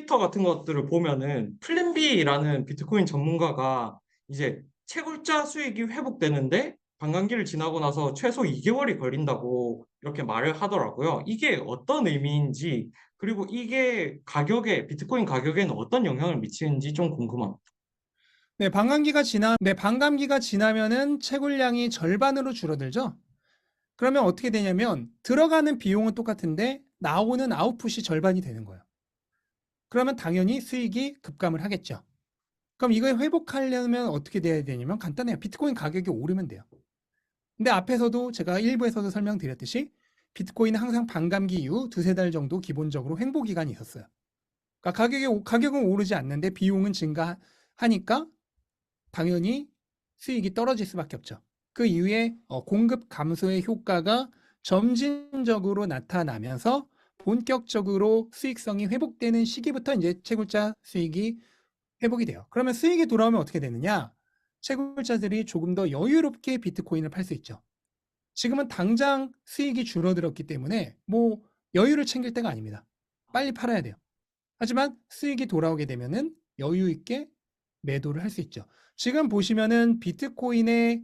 트위터 같은 것들을 보면은 플랜 B라는 비트코인 전문가가 이제 채굴자 수익이 회복되는데 반감기를 지나고 나서 최소 2개월이 걸린다고 이렇게 말을 하더라고요. 이게 어떤 의미인지, 그리고 이게 비트코인 가격에는 어떤 영향을 미치는지 좀 궁금합니다. 네, 반감기가 지나면은 채굴량이 절반으로 줄어들죠. 그러면 어떻게 되냐면 들어가는 비용은 똑같은데 나오는 아웃풋이 절반이 되는 거예요. 그러면 당연히 수익이 급감을 하겠죠. 그럼 이걸 회복하려면 어떻게 돼야 되냐면 간단해요. 비트코인 가격이 오르면 돼요. 근데 앞에서도 제가 일부에서도 설명드렸듯이 비트코인은 항상 반감기 이후 두세 달 정도 기본적으로 횡보 기간이 있었어요. 그러니까 가격은 오르지 않는데 비용은 증가하니까 당연히 수익이 떨어질 수밖에 없죠. 그 이후에 공급 감소의 효과가 점진적으로 나타나면서 본격적으로 수익성이 회복되는 시기부터 이제 채굴자 수익이 회복이 돼요. 그러면 수익이 돌아오면 어떻게 되느냐? 채굴자들이 조금 더 여유롭게 비트코인을 팔 수 있죠. 지금은 당장 수익이 줄어들었기 때문에 뭐 여유를 챙길 때가 아닙니다. 빨리 팔아야 돼요. 하지만 수익이 돌아오게 되면은 여유 있게 매도를 할 수 있죠. 지금 보시면은 비트코인의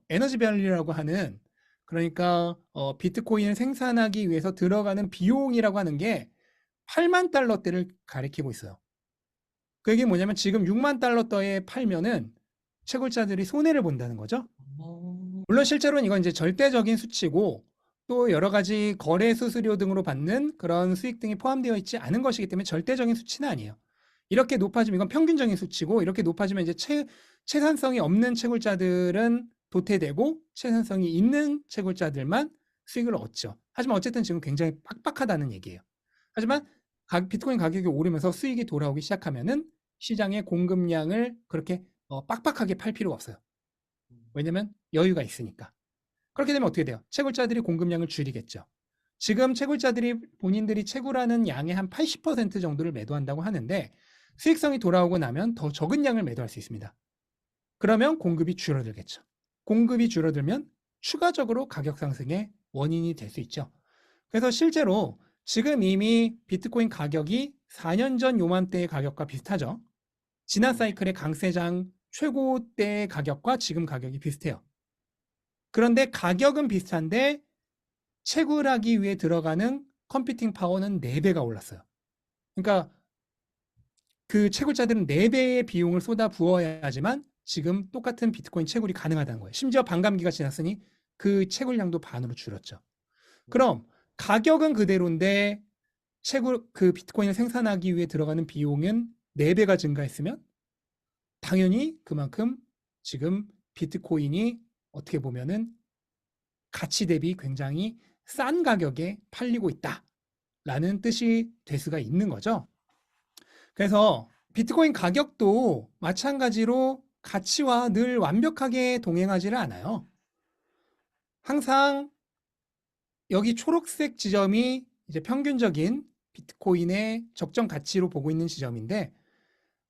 에너지 밸류라고 하는, 그러니까 비트코인을 생산하기 위해서 들어가는 비용이라고 하는 게 8만 달러대를 가리키고 있어요. 그 얘기는 뭐냐면 지금 6만 달러대에 팔면은 채굴자들이 손해를 본다는 거죠. 어, 물론 실제로는 이건 이제 절대적인 수치고 또 여러 가지 거래 수수료 등으로 받는 그런 수익 등이 포함되어 있지 않은 것이기 때문에 절대적인 수치는 아니에요. 이렇게 높아지면 이건 평균적인 수치고, 이렇게 높아지면 이제 채산성이 없는 채굴자들은 도태되고 채산성이 있는 채굴자들만 수익을 얻죠. 하지만 어쨌든 지금 굉장히 빡빡하다는 얘기예요. 하지만 비트코인 가격이 오르면서 수익이 돌아오기 시작하면은 시장의 공급량을 그렇게 빡빡하게 팔 필요가 없어요. 왜냐면 여유가 있으니까. 그렇게 되면 어떻게 돼요? 채굴자들이 공급량을 줄이겠죠. 지금 채굴자들이 본인들이 채굴하는 양의 한 80% 정도를 매도한다고 하는데 수익성이 돌아오고 나면 더 적은 양을 매도할 수 있습니다. 그러면 공급이 줄어들겠죠. 공급이 줄어들면 추가적으로 가격 상승의 원인이 될 수 있죠. 그래서 실제로 지금 이미 비트코인 가격이 4년 전 요맘때의 가격과 비슷하죠. 지난 사이클의 강세장 최고 때의 가격과 지금 가격이 비슷해요. 그런데 가격은 비슷한데 채굴하기 위해 들어가는 컴퓨팅 파워는 4배가 올랐어요. 그러니까 그 채굴자들은 4배의 비용을 쏟아 부어야지만 지금 똑같은 비트코인 채굴이 가능하다는 거예요. 심지어 반감기가 지났으니 그 채굴량도 반으로 줄었죠. 그럼 가격은 그대로인데 그 비트코인을 생산하기 위해 들어가는 비용은 4배가 증가했으면 당연히 그만큼 지금 비트코인이 어떻게 보면은 가치 대비 굉장히 싼 가격에 팔리고 있다라는 뜻이 될 수가 있는 거죠. 그래서 비트코인 가격도 마찬가지로 가치와 늘 완벽하게 동행하지를 않아요. 항상 여기 초록색 지점이 이제 평균적인 비트코인의 적정 가치로 보고 있는 지점인데,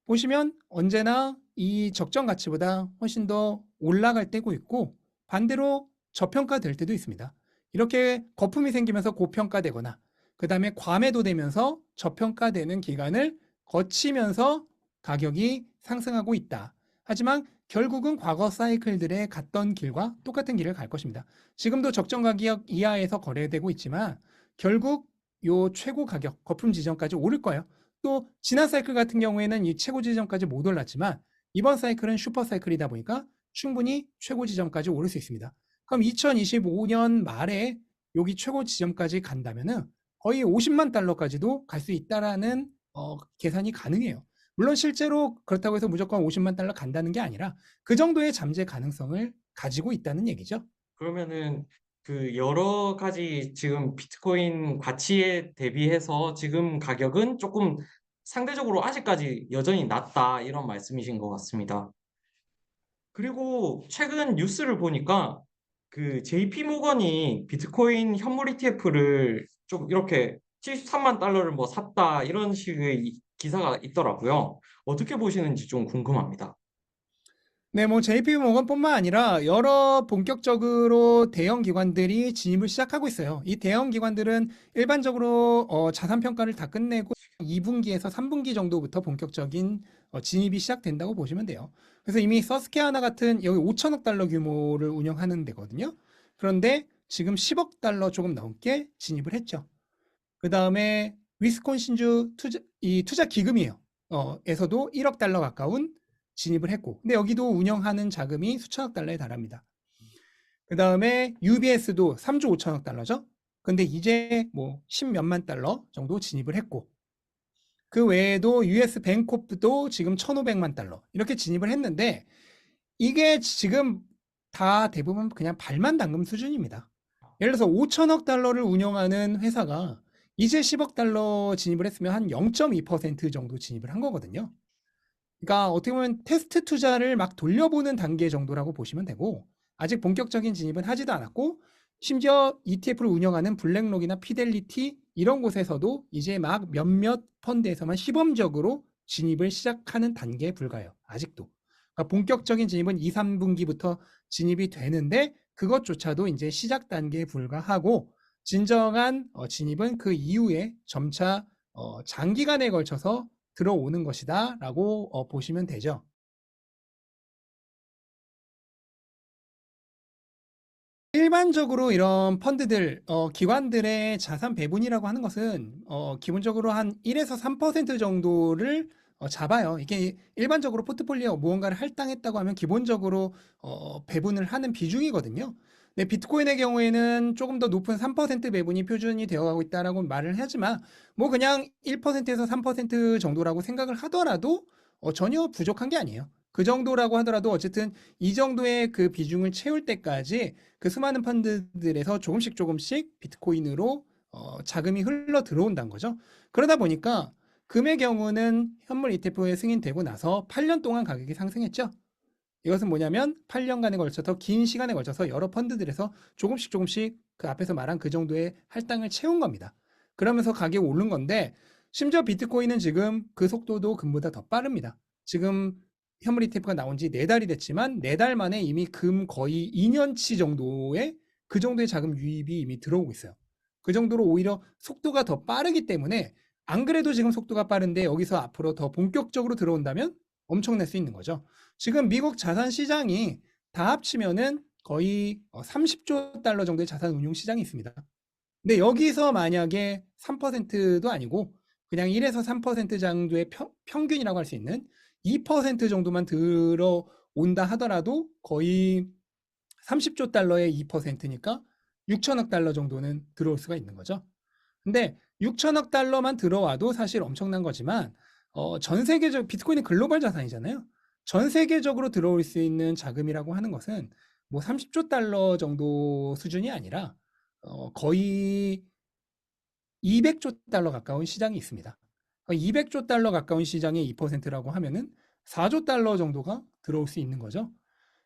보시면 언제나 이 적정 가치보다 훨씬 더 올라갈 때고 있고 반대로 저평가될 때도 있습니다. 이렇게 거품이 생기면서 고평가되거나 그 다음에 과매도되면서 저평가되는 기간을 거치면서 가격이 상승하고 있다. 하지만 결국은 과거 사이클들의 갔던 길과 똑같은 길을 갈 것입니다. 지금도 적정 가격 이하에서 거래되고 있지만 결국 요 최고 가격, 거품 지점까지 오를 거예요. 또 지난 사이클 같은 경우에는 이 최고 지점까지 못 올랐지만 이번 사이클은 슈퍼 사이클이다 보니까 충분히 최고 지점까지 오를 수 있습니다. 그럼 2025년 말에 여기 최고 지점까지 간다면은 거의 50만 달러까지도 갈 수 있다라는 계산이 가능해요. 물론 실제로 그렇다고 해서 무조건 50만 달러 간다는 게 아니라 그 정도의 잠재 가능성을 가지고 있다는 얘기죠. 그러면은 그 여러 가지 지금 비트코인 가치에 대비해서 지금 가격은 조금 상대적으로 아직까지 여전히 낮다 이런 말씀이신 것 같습니다. 그리고 최근 뉴스를 보니까 그 JP 모건이 비트코인 현물 ETF를 좀 이렇게 73만 달러를 뭐 샀다 이런 식의 기사가 있더라고요. 어떻게 보시는지 좀 궁금합니다. 네, 뭐 JP 모건뿐만 아니라 여러 본격적으로 대형 기관들이 진입을 시작하고 있어요. 이 대형 기관들은 일반적으로 자산 평가를 다 끝내고 2분기에서 3분기 정도부터 본격적인 진입이 시작된다고 보시면 돼요. 그래서 이미 서스케아나 같은 여기 5천억 달러 규모를 운영하는 데거든요. 그런데 지금 10억 달러 조금 넘게 진입을 했죠. 그 다음에 위스콘신주 투자 기금이에요. 에서도 1억 달러 가까운 진입을 했고, 근데 여기도 운영하는 자금이 수천억 달러에 달합니다. 그 다음에 UBS도 3조 5천억 달러죠. 근데 이제 뭐 10몇만 달러 정도 진입을 했고, 그 외에도 US 뱅코프도 지금 1,500만 달러 이렇게 진입을 했는데, 이게 지금 다 대부분 그냥 발만 담금 수준입니다. 예를 들어서 5천억 달러를 운영하는 회사가 이제 10억 달러 진입을 했으면 한 0.2% 정도 진입을 한 거거든요. 그러니까 어떻게 보면 테스트 투자를 막 돌려보는 단계 정도라고 보시면 되고, 아직 본격적인 진입은 하지도 않았고, 심지어 ETF를 운영하는 블랙록이나 피델리티 이런 곳에서도 이제 막 몇몇 펀드에서만 시범적으로 진입을 시작하는 단계에 불과해요. 아직도. 그러니까 본격적인 진입은 2, 3분기부터 진입이 되는데, 그것조차도 이제 시작 단계에 불과하고, 진정한 진입은 그 이후에 점차 장기간에 걸쳐서 들어오는 것이다 라고 보시면 되죠. 일반적으로 이런 펀드들, 기관들의 자산 배분이라고 하는 것은 기본적으로 한 1에서 3% 정도를 잡아요. 이게 일반적으로 포트폴리오 무언가를 할당했다고 하면 기본적으로 배분을 하는 비중이거든요. 근데 비트코인의 경우에는 조금 더 높은 3% 배분이 표준이 되어가고 있다라고 말을 하지만, 뭐 그냥 1%에서 3% 정도라고 생각을 하더라도 전혀 부족한 게 아니에요. 그 정도라고 하더라도 어쨌든 이 정도의 그 비중을 채울 때까지 그 수많은 펀드들에서 조금씩 조금씩 비트코인으로 자금이 흘러 들어온다는 거죠. 그러다 보니까 금의 경우는 현물 ETF에 승인되고 나서 8년 동안 가격이 상승했죠. 이것은 뭐냐면 8년간에 걸쳐서 긴 시간에 걸쳐서 여러 펀드들에서 조금씩 조금씩 그 앞에서 말한 그 정도의 할당을 채운 겁니다. 그러면서 가격이 오른 건데, 심지어 비트코인은 지금 그 속도도 금보다 더 빠릅니다. 지금 현물 ETF가 나온 지 4달이 됐지만 4달 만에 이미 금 거의 2년치 정도의 그 정도의 자금 유입이 이미 들어오고 있어요. 그 정도로 오히려 속도가 더 빠르기 때문에, 안 그래도 지금 속도가 빠른데 여기서 앞으로 더 본격적으로 들어온다면 엄청날 수 있는 거죠. 지금 미국 자산 시장이 다 합치면은 거의 30조 달러 정도의 자산 운용 시장이 있습니다. 근데 여기서 만약에 3%도 아니고 그냥 1에서 3% 정도의 평균이라고 할 수 있는 2% 정도만 들어온다 하더라도 거의 30조 달러의 2%니까 6천억 달러 정도는 들어올 수가 있는 거죠. 근데 6천억 달러만 들어와도 사실 엄청난 거지만, 전 세계적 비트코인은 글로벌 자산이잖아요. 전 세계적으로 들어올 수 있는 자금이라고 하는 것은 뭐 30조 달러 정도 수준이 아니라 거의 200조 달러 가까운 시장이 있습니다. 200조 달러 가까운 시장의 2%라고 하면은 4조 달러 정도가 들어올 수 있는 거죠.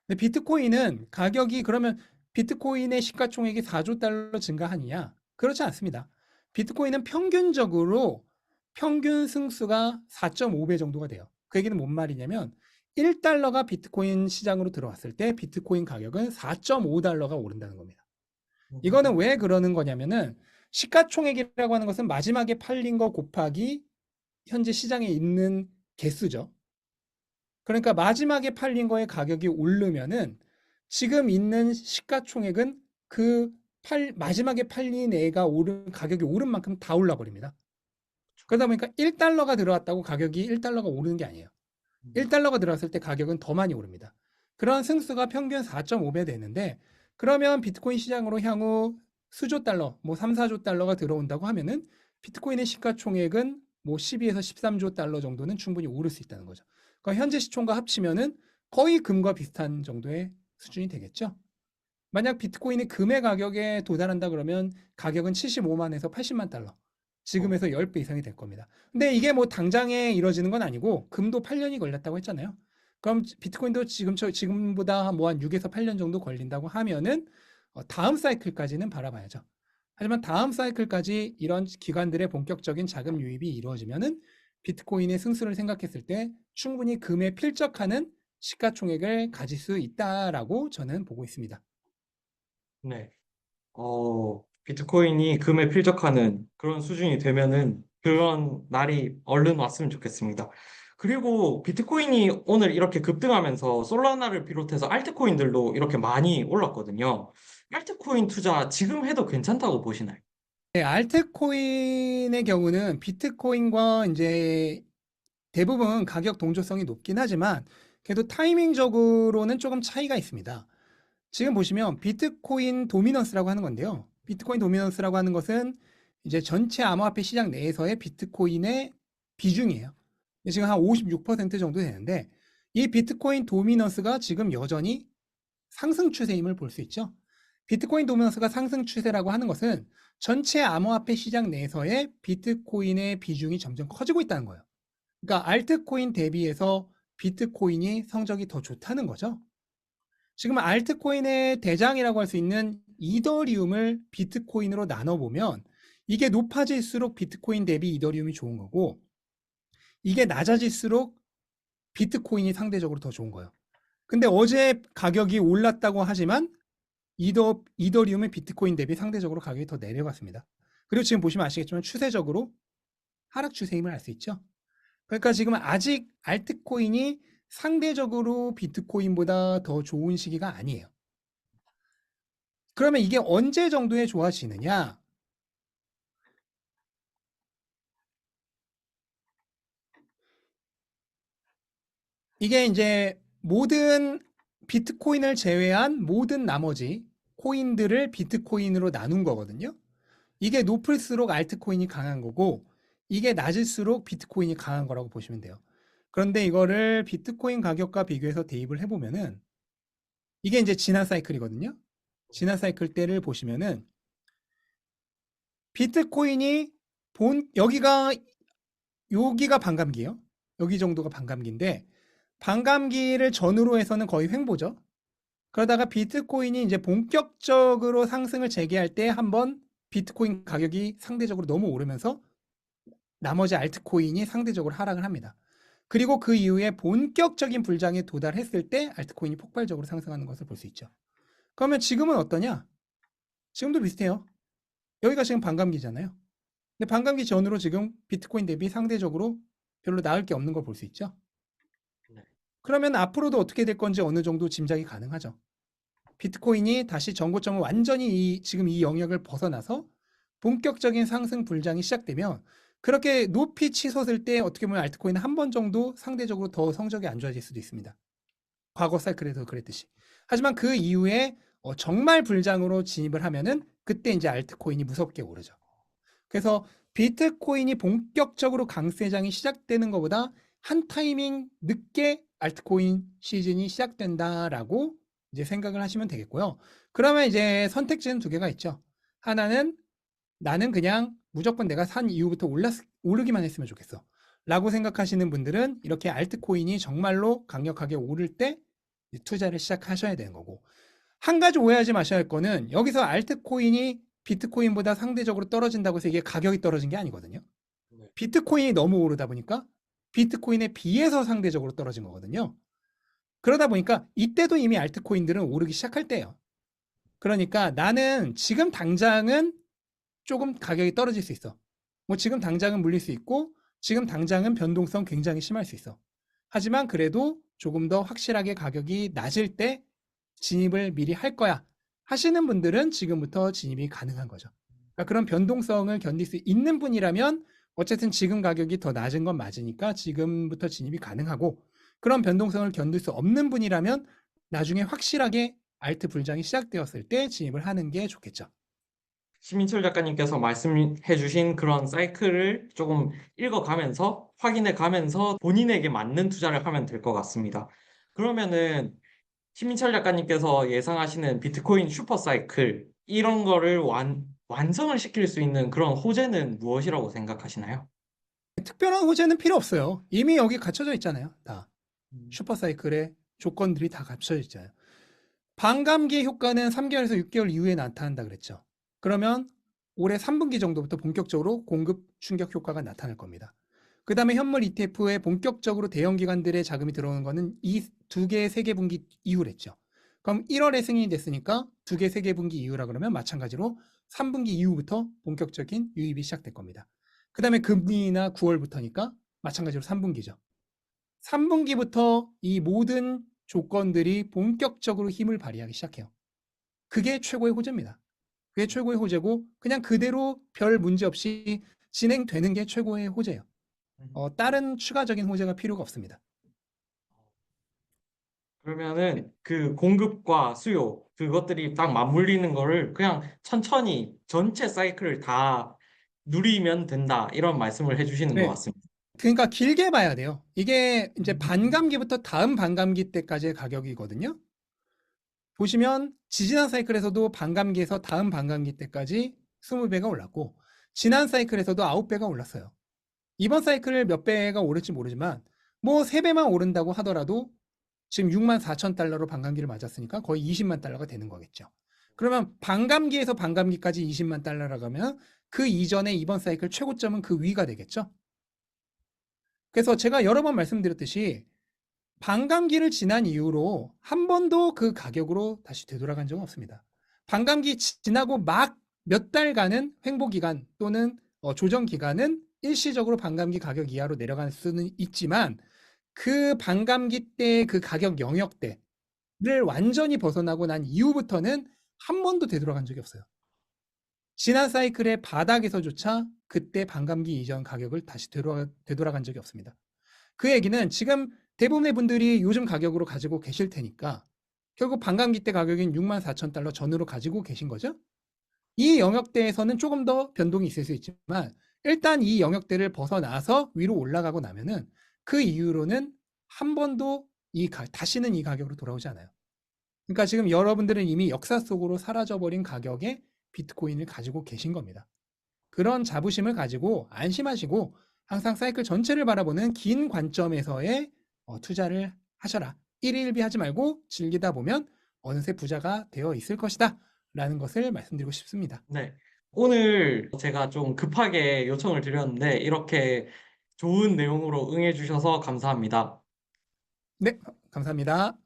근데 비트코인은 가격이, 그러면 비트코인의 시가총액이 4조 달러 증가하느냐? 그렇지 않습니다. 비트코인은 평균적으로 평균 승수가 4.5배 정도가 돼요. 그 얘기는 뭔 말이냐면 1달러가 비트코인 시장으로 들어왔을 때 비트코인 가격은 4.5달러가 오른다는 겁니다. 이거는 왜 그러는 거냐면은, 시가총액이라고 하는 것은 마지막에 팔린 거 곱하기 현재 시장에 있는 개수죠. 그러니까 마지막에 팔린 거의 가격이 오르면은 지금 있는 시가총액은 그 마지막에 팔린 애가 오른 가격이 오른 만큼 다 올라 버립니다. 그러다 보니까 1달러가 들어왔다고 가격이 1달러가 오르는 게 아니에요. 1달러가 들어왔을 때 가격은 더 많이 오릅니다. 그런 승수가 평균 4.5배 되는데, 그러면 비트코인 시장으로 향후 수조 달러, 뭐 3, 4조 달러가 들어온다고 하면은 비트코인의 시가총액은 뭐 12에서 13조 달러 정도는 충분히 오를 수 있다는 거죠. 그러니까 현재 시총과 합치면은 거의 금과 비슷한 정도의 수준이 되겠죠. 만약 비트코인이 금의 가격에 도달한다 그러면 가격은 75만에서 80만 달러. 지금에서 10배 이상이 될 겁니다. 근데 이게 뭐 당장에 이루어지는 건 아니고, 금도 8년이 걸렸다고 했잖아요. 그럼 비트코인도 지금보다 뭐 한 6에서 8년 정도 걸린다고 하면은 다음 사이클까지는 바라봐야죠. 하지만 다음 사이클까지 이런 기관들의 본격적인 자금 유입이 이루어지면은 비트코인의 승수를 생각했을 때 충분히 금에 필적하는 시가총액을 가질 수 있다라고 저는 보고 있습니다. 네. 비트코인이 금에 필적하는 그런 수준이 되면은 그런 날이 얼른 왔으면 좋겠습니다. 그리고 비트코인이 오늘 이렇게 급등하면서 솔라나를 비롯해서 알트코인들도 이렇게 많이 올랐거든요. 알트코인 투자 지금 해도 괜찮다고 보시나요? 네, 알트코인의 경우는 비트코인과 이제 대부분 가격 동조성이 높긴 하지만 그래도 타이밍적으로는 조금 차이가 있습니다. 지금 보시면 비트코인 도미넌스라고 하는 건데요. 비트코인 도미넌스라고 하는 것은 이제 전체 암호화폐 시장 내에서의 비트코인의 비중이에요. 지금 한 56% 정도 되는데 이 비트코인 도미넌스가 지금 여전히 상승 추세임을 볼 수 있죠. 비트코인 도미넌스가 상승 추세라고 하는 것은 전체 암호화폐 시장 내에서의 비트코인의 비중이 점점 커지고 있다는 거예요. 그러니까 알트코인 대비해서 비트코인이 성적이 더 좋다는 거죠. 지금 알트코인의 대장이라고 할 수 있는 이더리움을 비트코인으로 나눠보면 이게 높아질수록 비트코인 대비 이더리움이 좋은 거고 이게 낮아질수록 비트코인이 상대적으로 더 좋은 거예요. 근데 어제 가격이 올랐다고 하지만 이더리움은 비트코인 대비 상대적으로 가격이 더 내려갔습니다. 그리고 지금 보시면 아시겠지만 추세적으로 하락 추세임을 알 수 있죠. 그러니까 지금 아직 알트코인이 상대적으로 비트코인보다 더 좋은 시기가 아니에요. 그러면 이게 언제 정도에 좋아지느냐? 이게 이제 모든 비트코인을 제외한 모든 나머지 코인들을 비트코인으로 나눈 거거든요. 이게 높을수록 알트코인이 강한 거고 이게 낮을수록 비트코인이 강한 거라고 보시면 돼요. 그런데 이거를 비트코인 가격과 비교해서 대입을 해보면은 이게 이제 지난 사이클이거든요. 지난 사이클 때를 보시면은 비트코인이 여기가 반감기예요. 여기 정도가 반감기인데 반감기를 전후로 해서는 거의 횡보죠. 그러다가 비트코인이 이제 본격적으로 상승을 재개할 때 한번 비트코인 가격이 상대적으로 너무 오르면서 나머지 알트코인이 상대적으로 하락을 합니다. 그리고 그 이후에 본격적인 불장에 도달했을 때 알트코인이 폭발적으로 상승하는 것을 볼 수 있죠. 그러면 지금은 어떠냐? 지금도 비슷해요. 여기가 지금 반감기잖아요. 근데 반감기 전으로 지금 비트코인 대비 상대적으로 별로 나을 게 없는 걸 볼 수 있죠. 네. 그러면 앞으로도 어떻게 될 건지 어느 정도 짐작이 가능하죠. 비트코인이 다시 전고점을 완전히 지금 이 영역을 벗어나서 본격적인 상승 불장이 시작되면 그렇게 높이 치솟을 때 어떻게 보면 알트코인은 한 번 정도 상대적으로 더 성적이 안 좋아질 수도 있습니다. 과거 사이클에도 그랬듯이. 하지만 그 이후에 정말 불장으로 진입을 하면은 그때 이제 알트코인이 무섭게 오르죠. 그래서 비트코인이 본격적으로 강세장이 시작되는 것보다 한 타이밍 늦게 알트코인 시즌이 시작된다라고 이제 생각을 하시면 되겠고요. 그러면 이제 선택지는 두 개가 있죠. 하나는 나는 그냥 무조건 내가 산 이후부터 오르기만 했으면 좋겠어. 라고 생각하시는 분들은 이렇게 알트코인이 정말로 강력하게 오를 때 투자를 시작하셔야 되는 거고. 한 가지 오해하지 마셔야 할 거는 여기서 알트코인이 비트코인보다 상대적으로 떨어진다고 해서 이게 가격이 떨어진 게 아니거든요. 네. 비트코인이 너무 오르다 보니까 비트코인에 비해서 상대적으로 떨어진 거거든요. 그러다 보니까 이때도 이미 알트코인들은 오르기 시작할 때예요. 그러니까 나는 지금 당장은 조금 가격이 떨어질 수 있어. 뭐 지금 당장은 물릴 수 있고 지금 당장은 변동성 굉장히 심할 수 있어. 하지만 그래도 조금 더 확실하게 가격이 낮을 때 진입을 미리 할 거야 하시는 분들은 지금부터 진입이 가능한 거죠. 그러니까 그런 변동성을 견딜 수 있는 분이라면 어쨌든 지금 가격이 더 낮은 건 맞으니까 지금부터 진입이 가능하고 그런 변동성을 견딜 수 없는 분이라면 나중에 확실하게 알트 불장이 시작되었을 때 진입을 하는 게 좋겠죠. 심인철 작가님께서 말씀해 주신 그런 사이클을 조금 읽어가면서 확인해 가면서 본인에게 맞는 투자를 하면 될 것 같습니다. 그러면은 심인철 작가님께서 예상하시는 비트코인 슈퍼 사이클 이런 거를 완성을 시킬 수 있는 그런 호재는 무엇이라고 생각하시나요? 특별한 호재는 필요 없어요. 이미 여기 갖춰져 있잖아요. 다. 음, 슈퍼사이클의 조건들이 다 갖춰져 있잖아요. 반감기 효과는 3개월에서 6개월 이후에 나타난다 그랬죠. 그러면 올해 3분기 정도부터 본격적으로 공급 충격 효과가 나타날 겁니다. 그 다음에 현물 ETF에 본격적으로 대형 기관들의 자금이 들어오는 거는 이 두 개, 세 개 분기 이후랬죠. 그럼 1월에 승인이 됐으니까 두 개, 세 개 분기 이후라 그러면 마찬가지로 3분기 이후부터 본격적인 유입이 시작될 겁니다. 그다음에 금리나 9월부터니까 마찬가지로 3분기죠. 3분기부터 이 모든 조건들이 본격적으로 힘을 발휘하기 시작해요. 그게 최고의 호재입니다. 그게 최고의 호재고 그냥 그대로 별 문제 없이 진행되는 게 최고의 호재예요. 다른 추가적인 호재가 필요가 없습니다. 그러면은 그 공급과 수요 그것들이 딱 맞물리는 거를 그냥 천천히 전체 사이클을 다 누리면 된다 이런 말씀을 해주시는 것 네. 같습니다. 그러니까 길게 봐야 돼요. 이게 이제 음. 반감기부터 다음 반감기 때까지의 가격이거든요. 보시면 지지난 사이클에서도 반감기에서 다음 반감기 때까지 20배가 올랐고 지난 사이클에서도 9배가 올랐어요. 이번 사이클 몇 배가 오를지 모르지만 뭐 3배만 오른다고 하더라도 지금 64,000달러로 반감기를 맞았으니까 거의 20만 달러가 되는 거겠죠. 그러면 반감기에서 반감기까지 20만 달러라고 하면 그 이전에 이번 사이클 최고점은 그 위가 되겠죠. 그래서 제가 여러 번 말씀드렸듯이 반감기를 지난 이후로 한 번도 그 가격으로 다시 되돌아간 적은 없습니다. 반감기 지나고 막 몇 달간은 횡보 기간 또는 조정 기간은 일시적으로 반감기 가격 이하로 내려갈 수는 있지만 그 반감기 때 그 가격 영역대를 완전히 벗어나고 난 이후부터는 한 번도 되돌아간 적이 없어요. 지난 사이클의 바닥에서조차 그때 반감기 이전 가격을 다시 되돌아간 적이 없습니다. 그 얘기는 지금 대부분의 분들이 요즘 가격으로 가지고 계실 테니까 결국 반감기 때 가격인 64,000달러 전후로 가지고 계신 거죠. 이 영역대에서는 조금 더 변동이 있을 수 있지만 일단 이 영역대를 벗어나서 위로 올라가고 나면은 그 이후로는 한 번도 다시는 이 가격으로 돌아오지 않아요. 그러니까 지금 여러분들은 이미 역사 속으로 사라져버린 가격의 비트코인을 가지고 계신 겁니다. 그런 자부심을 가지고 안심하시고 항상 사이클 전체를 바라보는 긴 관점에서의 투자를 하셔라. 일일비 하지 말고 즐기다 보면 어느새 부자가 되어 있을 것이다. 라는 것을 말씀드리고 싶습니다. 네. 오늘 제가 좀 급하게 요청을 드렸는데 이렇게 좋은 내용으로 응해 주셔서 감사합니다. 네, 감사합니다.